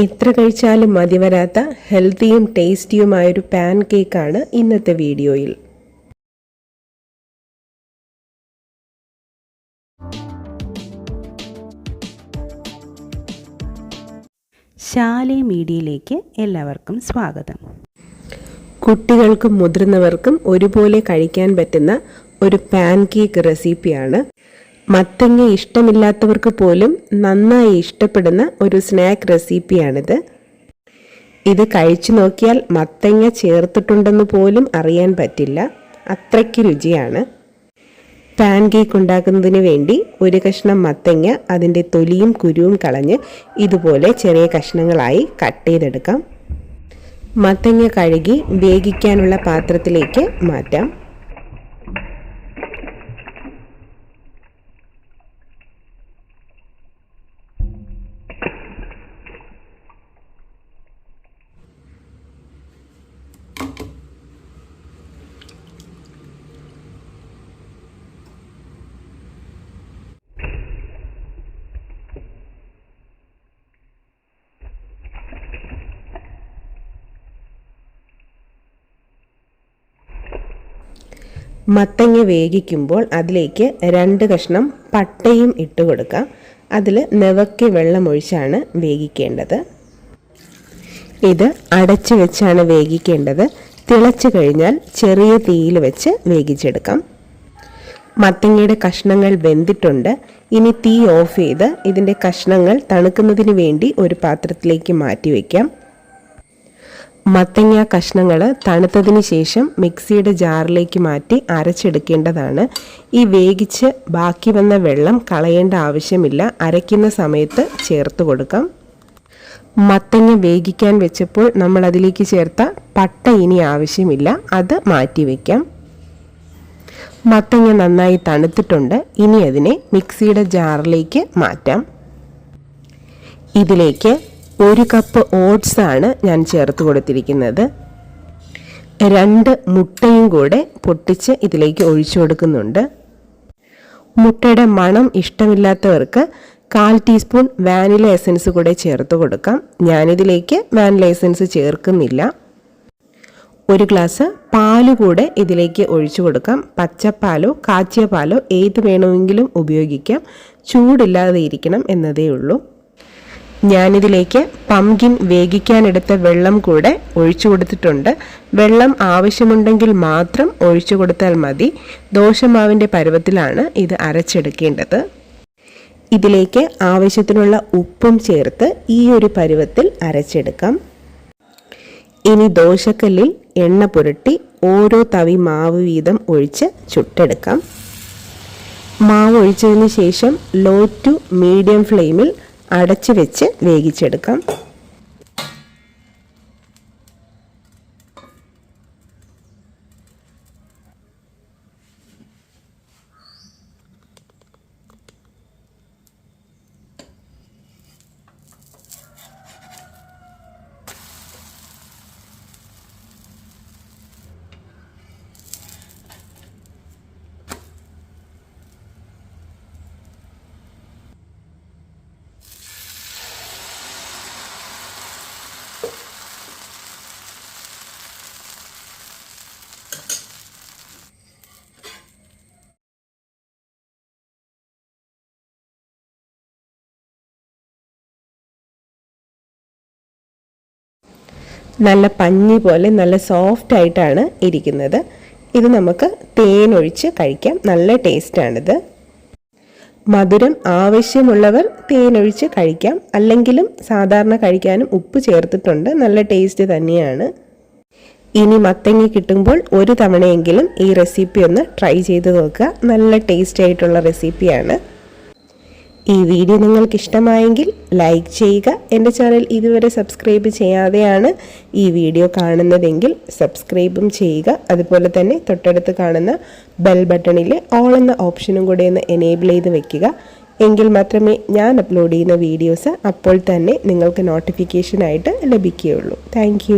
എത്ര കഴിച്ചാലും മതിവരാത്ത ഹെൽത്തിയും ടേസ്റ്റിയുമായൊരു പാൻ കേക്കാണ് ഇന്നത്തെ വീഡിയോയിൽ. ശാലേ മീഡിയയിലേക്ക് എല്ലാവർക്കും സ്വാഗതം. കുട്ടികൾക്കും മുതിർന്നവർക്കും ഒരുപോലെ കഴിക്കാൻ പറ്റുന്ന ഒരു പാൻ കേക്ക് റെസിപ്പിയാണ്. മത്തങ്ങ ഇഷ്ടമില്ലാത്തവർക്ക് പോലും നന്നായി ഇഷ്ടപ്പെടുന്ന ഒരു സ്നാക്ക് റെസിപ്പിയാണിത്. ഇത് കഴിച്ചു നോക്കിയാൽ മത്തങ്ങ ചേർത്തിട്ടുണ്ടെന്ന് പോലും അറിയാൻ പറ്റില്ല, അത്രയ്ക്ക് രുചിയാണ്. പാൻ കേക്ക് ഉണ്ടാക്കുന്നതിന് വേണ്ടി ഒരു കഷ്ണം മത്തങ്ങ അതിൻ്റെ തൊലിയും കുരുവും കളഞ്ഞ് ഇതുപോലെ ചെറിയ കഷ്ണങ്ങളായി കട്ട് ചെയ്തെടുക്കാം. മത്തങ്ങ കഴുകി വേവിക്കാനുള്ള പാത്രത്തിലേക്ക് മാറ്റാം. മത്തങ്ങ വേവിക്കുമ്പോൾ അതിലേക്ക് 2 കഷ്ണം പട്ടയും ഇട്ട് കൊടുക്കാം. അതിൽ നെവക്കി വെള്ളമൊഴിച്ചാണ് വേവിക്കേണ്ടത്. ഇത് അടച്ചു വെച്ചാണ് വേവിക്കേണ്ടത്. തിളച്ചു കഴിഞ്ഞാൽ ചെറിയ തീയിൽ വെച്ച് വേവിച്ചെടുക്കാം. മത്തങ്ങയുടെ കഷ്ണങ്ങൾ വെന്തിട്ടുണ്ട്. ഇനി തീ ഓഫ് ചെയ്ത് ഇതിൻ്റെ കഷ്ണങ്ങൾ തണുക്കുന്നതിന് വേണ്ടി ഒരു പാത്രത്തിലേക്ക് മാറ്റി വയ്ക്കാം. മത്തങ്ങ കഷ്ണങ്ങൾ തണുത്തതിന് ശേഷം മിക്സിയുടെ ജാറിലേക്ക് മാറ്റി അരച്ചെടുക്കേണ്ടതാണ്. ഈ വേവിച്ച് ബാക്കി വന്ന വെള്ളം കളയേണ്ട ആവശ്യമില്ല, അരയ്ക്കുന്ന സമയത്ത് ചേർത്ത് കൊടുക്കാം. മത്തങ്ങ വേവിക്കാൻ വെച്ചപ്പോൾ നമ്മൾ അതിലേക്ക് ചേർത്ത പട്ട ഇനി ആവശ്യമില്ല, അത് മാറ്റി വയ്ക്കാം. മത്തങ്ങ നന്നായി തണുത്തിട്ടുണ്ട്. ഇനി അതിനെ മിക്സിയുടെ ജാറിലേക്ക് മാറ്റാം. ഇതിലേക്ക് 1 കപ്പ് ഓട്സ് ആണ് ഞാൻ ചേർത്ത് കൊടുത്തിരിക്കുന്നത്. 2 മുട്ടയും കൂടെ പൊട്ടിച്ച് ഇതിലേക്ക് ഒഴിച്ചു കൊടുക്കുന്നുണ്ട്. മുട്ടയുടെ മണം ഇഷ്ടമില്ലാത്തവർക്ക് 1/4 ടീസ്പൂൺ വാനില എസൻസ് കൂടെ ചേർത്ത് കൊടുക്കാം. ഞാനിതിലേക്ക് വാനില എസൻസ് ചേർക്കുന്നില്ല. 1 ഗ്ലാസ് പാല് കൂടെ ഇതിലേക്ക് ഒഴിച്ചു കൊടുക്കാം. പച്ചപ്പാലോ കാച്ചിയ പാലോ ഏത് വേണമെങ്കിലും ഉപയോഗിക്കാം, ചൂടില്ലാതെ ഇരിക്കണം എന്നതേ ഉള്ളൂ. ഞാനിതിലേക്ക് പംകിൻ വേവിക്കാനെടുത്ത വെള്ളം കൂടെ ഒഴിച്ചു കൊടുത്തിട്ടുണ്ട്. വെള്ളം ആവശ്യമുണ്ടെങ്കിൽ മാത്രം ഒഴിച്ചു കൊടുത്താൽ മതി. ദോശമാവിൻ്റെ പരുവത്തിലാണ് ഇത് അരച്ചെടുക്കേണ്ടത്. ഇതിലേക്ക് ആവശ്യത്തിനുള്ള ഉപ്പും ചേർത്ത് ഈ ഒരു പരുവത്തിൽ അരച്ചെടുക്കാം. ഇനി ദോശക്കല്ലിൽ എണ്ണ പുരട്ടി ഓരോ തവി മാവ് വീതം ഒഴിച്ച് ചുട്ടെടുക്കാം. മാവ് ഒഴിച്ചതിന് ശേഷം ലോ ടു മീഡിയം ഫ്ലെയിമിൽ അടച്ചു വെച്ച് വേവിച്ചെടുക്കാം. നല്ല പഞ്ഞി പോലെ നല്ല സോഫ്റ്റ് ആയിട്ടാണ് ഇരിക്കുന്നത്. ഇത് നമുക്ക് തേനൊഴിച്ച് കഴിക്കാം. നല്ല ടേസ്റ്റാണിത്. മധുരം ആവശ്യമുള്ളവർ തേനൊഴിച്ച് കഴിക്കാം, അല്ലെങ്കിലും സാധാരണ കഴിക്കാനും ഉപ്പ് ചേർത്തിട്ടുണ്ട്. നല്ല ടേസ്റ്റ് തന്നെയാണ്. ഇനി മത്തങ്ങ കിട്ടുമ്പോൾ ഒരു തവണയെങ്കിലും ഈ റെസിപ്പി ഒന്ന് ട്രൈ ചെയ്ത് നോക്കുക. നല്ല ടേസ്റ്റ് ആയിട്ടുള്ള റെസിപ്പിയാണ്. ഈ വീഡിയോ നിങ്ങൾക്ക് ഇഷ്ടമായെങ്കിൽ ലൈക്ക് ചെയ്യുക. എൻ്റെ ചാനൽ ഇതുവരെ സബ്സ്ക്രൈബ് ചെയ്യാതെയാണ് ഈ വീഡിയോ കാണുന്നതെങ്കിൽ സബ്സ്ക്രൈബും ചെയ്യുക. അതുപോലെ തന്നെ തൊട്ടടുത്ത് കാണുന്ന ബെൽ ബട്ടണിലെ ഓൾ എന്ന ഓപ്ഷനും കൂടെ ഒന്ന് എനേബിൾ ചെയ്ത് വെക്കുക. എങ്കിൽ മാത്രമേ ഞാൻ അപ്ലോഡ് ചെയ്യുന്ന വീഡിയോസ് അപ്പോൾ തന്നെ നിങ്ങൾക്ക് നോട്ടിഫിക്കേഷനായിട്ട് ലഭിക്കുകയുള്ളൂ. താങ്ക്